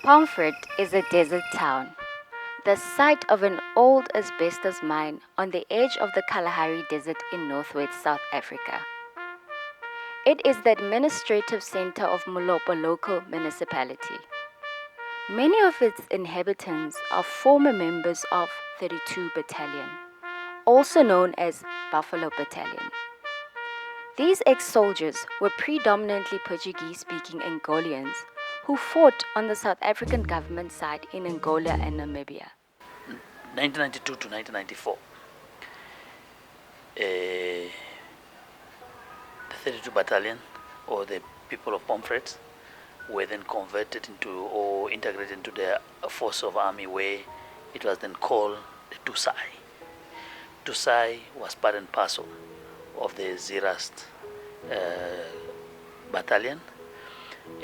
Pomfret is a desert town, the site of an old asbestos mine on the edge of the Kalahari Desert in northwest South Africa. It is the administrative center of Molopo local municipality. Many of its inhabitants are former members of 32 Battalion, also known as Buffalo Battalion. These ex-soldiers were predominantly Portuguese-speaking Angolians who fought on the South African government side in Angola and Namibia. 1992 to 1994, the 32 Battalion, or the people of Pomfret, were then converted into or integrated into the force of army where it was then called the Tusai. Tusai was part and parcel of the Zirast battalion,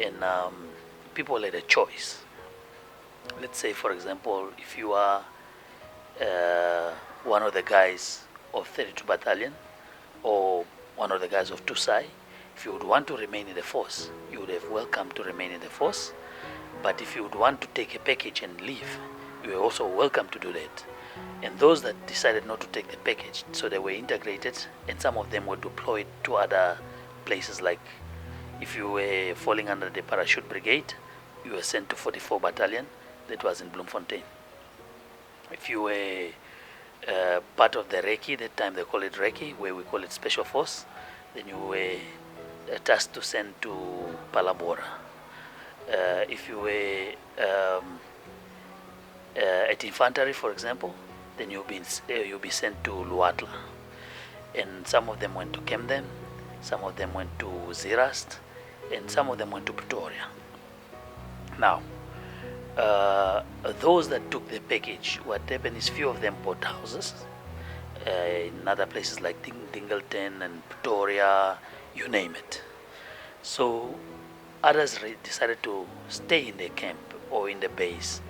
and people had a choice. Let's say, for example, if you are one of the guys of 32 Battalion or one of the guys of Tusai, if you would want to remain in the force, you would have welcome to remain in the force. But if you would want to take a package and leave, you were also welcome to do that. And those that decided not to take the package, so they were integrated, and some of them were deployed to other places. Like if you were falling under the parachute brigade, you were sent to 44 Battalion, that was in Bloemfontein. If you were part of the Recce, that time they call it Recce, where we call it Special Force, then you were tasked to send to Palabora. If you were at infantry, for example, then you'll be sent to Luatla. And some of them went to Camden, some of them went to Zirast, and some of them went to Pretoria. Now, those that took the package, what happened is few of them bought houses in other places like Dingleton and Pretoria, you name it. So others decided to stay in the camp or in the base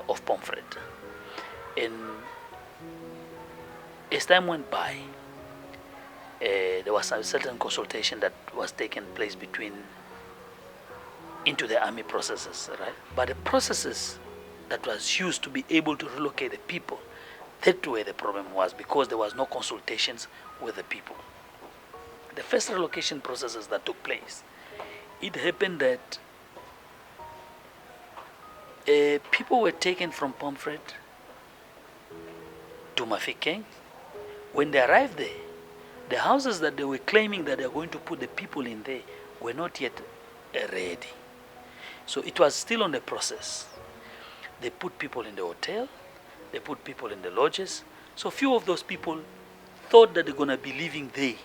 of Pomfret. And as time went by, there was a certain consultation that was taking place into the army processes, right? But the processes that was used to be able to relocate the people, that's where the problem was, because there was no consultations with the people. The first relocation processes that took place, it happened that people were taken from Pomfret to Mafikeng. When they arrived there, the houses that they were claiming that they are going to put the people in there were not yet ready. So it was still on the process. They put people in the hotel, they put people in the lodges. So few of those people thought that they're going to be living there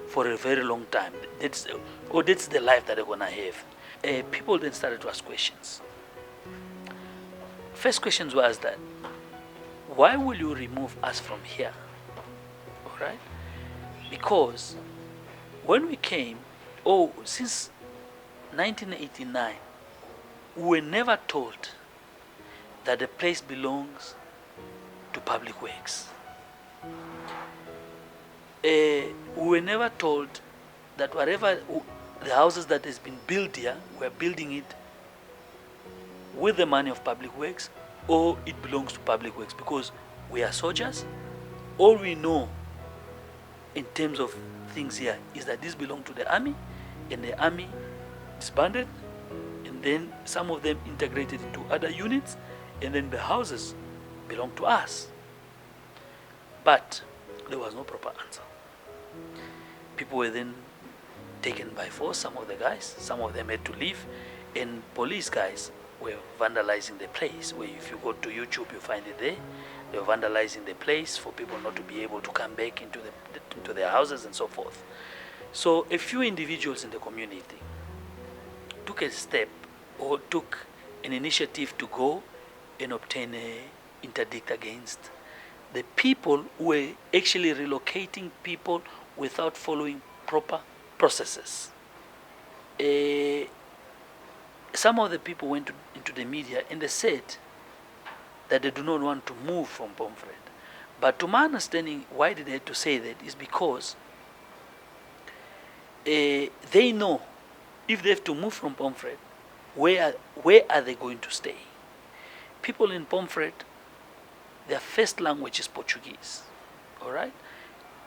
for a very long time. That's the life that they're going to have. People then started to ask questions. First questions was that, why will you remove us from here? All right? Because when we came, since 1989, we were never told that the place belongs to public works. We were never told that whatever the houses that has been built here, we're building it with the money of public works, or it belongs to public works, because we are soldiers. All we know in terms of things here is that this belongs to the army, and the army disbanded, and then some of them integrated into other units, and then the houses belong to us. But there was no proper answer. People were then taken by force, some of the guys, some of them had to leave, and police guys were vandalizing the place, where if you go to YouTube you find it there. They were vandalizing the place for people not to be able to come back into their houses and so forth. So a few individuals in the community took a step or took an initiative to go and obtain an interdict against the people who were actually relocating people without following proper processes. Some of the people went into the media and they said that they do not want to move from Pomfret. But to my understanding, why did they have to say that is because they know if they have to move from Pomfret, where where are they going to stay? People in Pomfret, their first language is Portuguese. All right.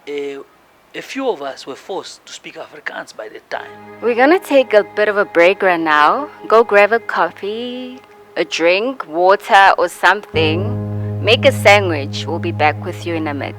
A few of us were forced to speak Afrikaans by that time. We're gonna take a bit of a break right now. Go grab a coffee, a drink, water, or something. Make a sandwich. We'll be back with you in a minute.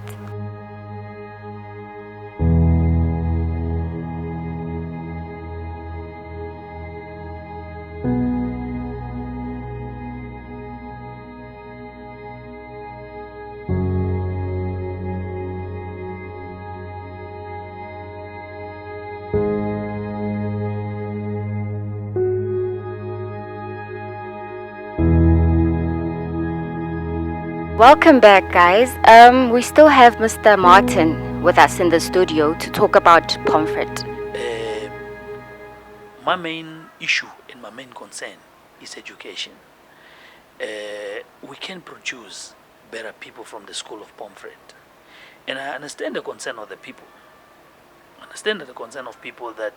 Welcome back, guys. We still have Mr. Martin with us in the studio to talk about Pomfret. My main issue and my main concern is education. We can produce better people from the school of Pomfret. And I understand the concern of the people. I understand the concern of people that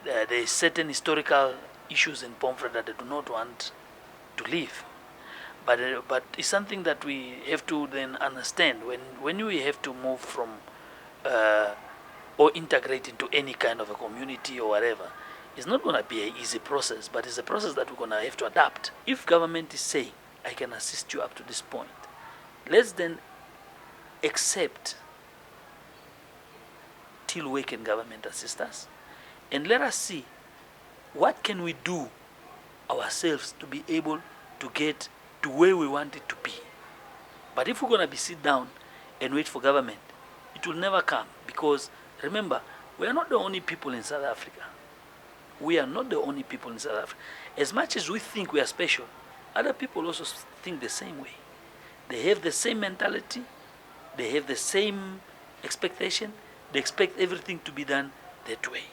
there is certain historical issues in Pomfret that they do not want to leave. But it's something that we have to then understand when we have to move from or integrate into any kind of a community or whatever. It's not going to be an easy process, but it's a process that we're going to have to adapt. If government is saying, I can assist you up to this point, let's then accept till we can government assist us, and let us see what can we do ourselves to be able to get to where we want it to be. But if we're going to be sit down and wait for government, it will never come, because remember, we are not the only people in South Africa. We are not the only people in South Africa. As much as we think we are special, other people also think the same way. They have the same mentality, they have the same expectation, they expect everything to be done that way.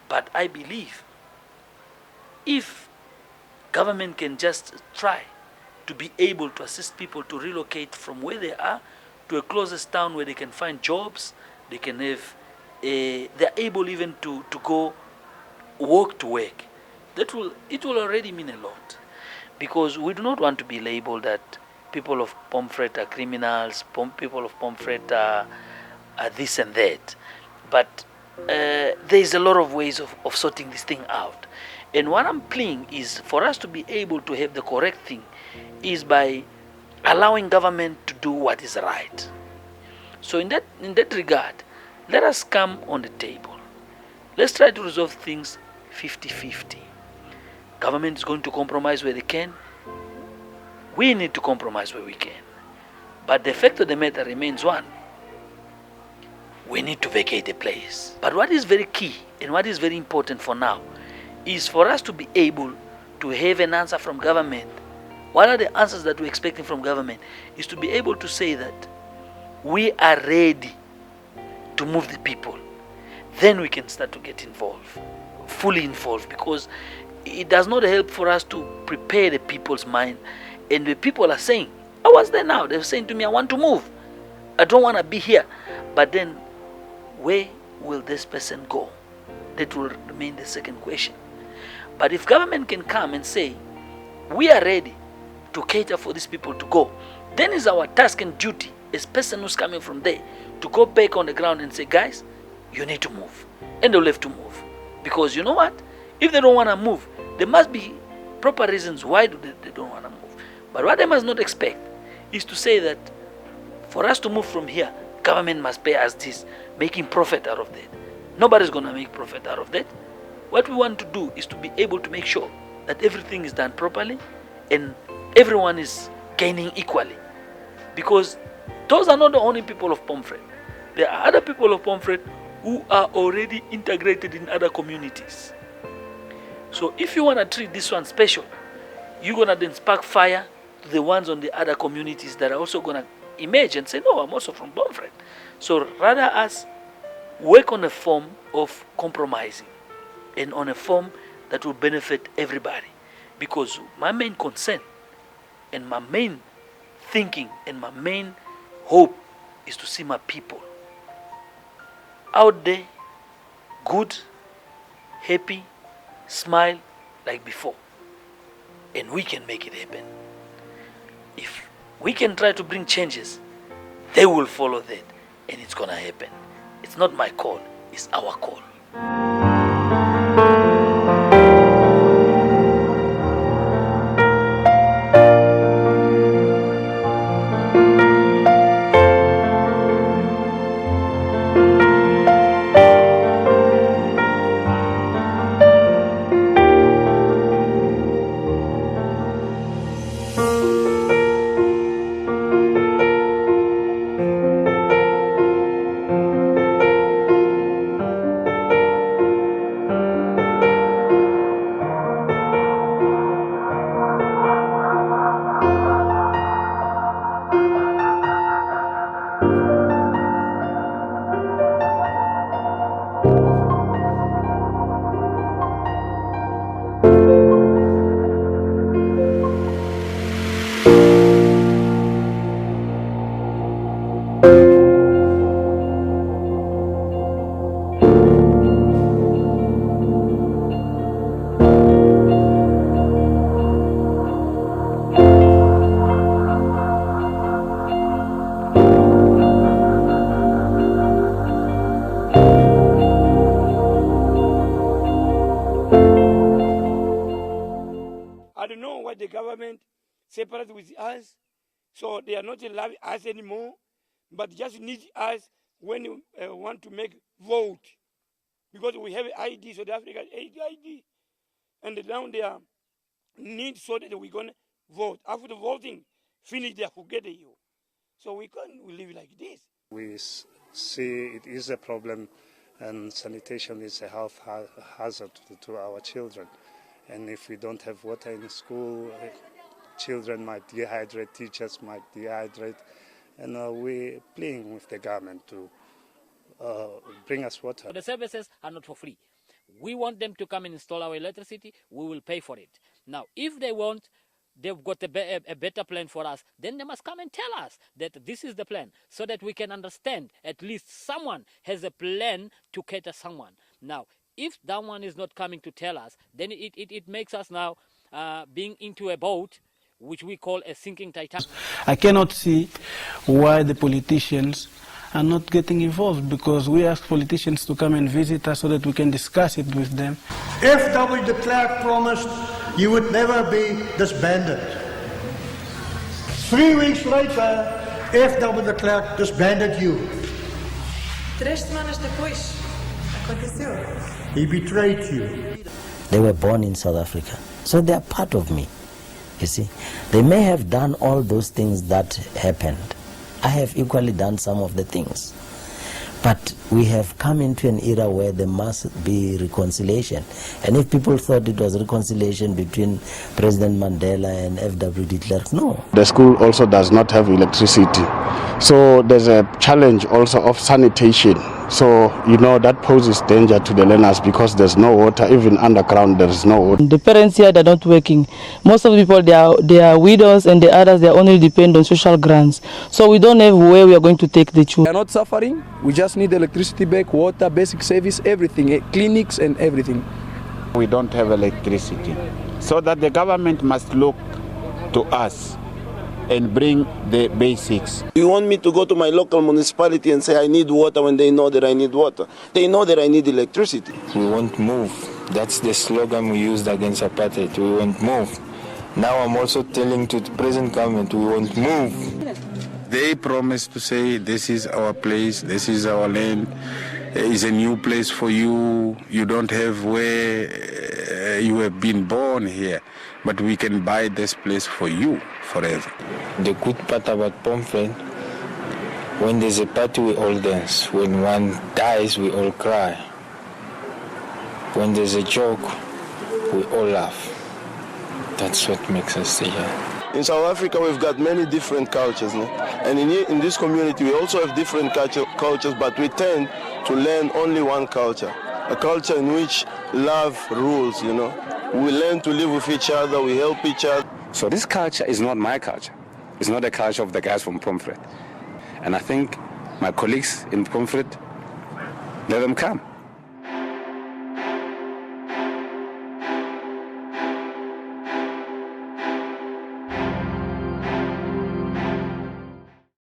But I believe if government can just try to be able to assist people to relocate from where they are to a closest town where they can find jobs, they can have, they're able even to go walk to work. It will already mean a lot, because we do not want to be labeled that people of Pomfret are criminals, people of Pomfret are this and that. But there is a lot of ways of sorting this thing out. And what I'm pleading is for us to be able to have the correct thing is by allowing government to do what is right. So in that regard, let us come on the table. Let's try to resolve things 50-50. Government is going to compromise where they can. We need to compromise where we can. But the fact of the matter remains one. We need to vacate the place. But what is very key and what is very important for now is for us to be able to have an answer from government. What are the answers that we're expecting from government? Is to be able to say that we are ready to move the people. Then we can start to get involved, fully involved, because it does not help for us to prepare the people's mind. And the people are saying, I was there now. They're saying to me, I want to move. I don't want to be here. But then, where will this person go? That will remain the second question. But if government can come and say, we are ready to cater for these people to go, then it's our task and duty as person who's coming from there to go back on the ground and say, guys, you need to move. And they'll have to move. Because you know what? If they don't want to move, there must be proper reasons why they don't want to move. But what they must not expect is to say that for us to move from here, government must pay us this, making profit out of that. Nobody's going to make profit out of that. What we want to do is to be able to make sure that everything is done properly and everyone is gaining equally. Because those are not the only people of Pomfret. There are other people of Pomfret who are already integrated in other communities. So if you want to treat this one special, you're going to then spark fire to the ones on the other communities that are also going to emerge and say, no, I'm also from Pomfret. So rather us work on a form of compromising and on a form that will benefit everybody. Because my main concern and my main thinking and my main hope is to see my people out there, good, happy, smile, like before, and we can make it happen. If we can try to bring changes, they will follow that, and it's gonna happen. It's not my call, it's our call. I don't know what the government separate with us, so they are not allowing us anymore, but just need us when you want to make vote, because we have ID, South Africa ID, and now they are need so that we're gonna vote. After the voting, finish, they forget you. So we can't live like this. We see it is a problem, and sanitation is a health hazard to our children. And if we don't have water in school, children might dehydrate, teachers might dehydrate. And we're playing with the government to bring us water. The services are not for free. We want them to come and install our electricity. We will pay for it. Now, if they want, they've got a better plan for us, then they must come and tell us that this is the plan, so that we can understand at least someone has a plan to cater someone. Now, if that one is not coming to tell us, then it makes us now being into a boat which we call a sinking Titanic. I cannot see why the politicians are not getting involved, because we ask politicians to come and visit us so that we can discuss it with them. F.W. de Klerk promised you would never be disbanded. 3 weeks later, F.W. de Klerk disbanded you. Tristman is depois. He betrayed you. They were born in South Africa, so they are part of me. You see, they may have done all those things that happened. I have equally done some of the things. But we have come into an era where there must be reconciliation. And if people thought it was reconciliation between President Mandela and F.W. de Klerk, no. The school also does not have electricity. So there's a challenge also of sanitation. So, that poses danger to the learners because there's no water. Even underground, there is no water. The parents here, they're not working. Most of the people, they are widows, and the others, they only depend on social grants. So we don't have where we are going to take the children. We are not suffering. We just need electricity back, water, basic service, everything, clinics and everything. We don't have electricity. So that the government must look to us and bring the basics. You want me to go to my local municipality and say I need water when they know that I need water? They know that I need electricity. We won't move. That's the slogan we used against apartheid. We won't move. Now I'm also telling to the present government, we won't move. They promised to say this is our place, this is our land, it's a new place for you, you don't have where you have been born here, but we can buy this place for you forever. The good part about Pomfret, when there's a party we all dance, when one dies we all cry, when there's a joke we all laugh. That's what makes us stay here. In South Africa we've got many different cultures, no? And in this community we also have different cultures, but we tend to learn only one culture, a culture in which love rules, We learn to live with each other, we help each other. So this culture is not my culture. It's not the culture of the guys from Pomfret. And I think my colleagues in Pomfret, let them come.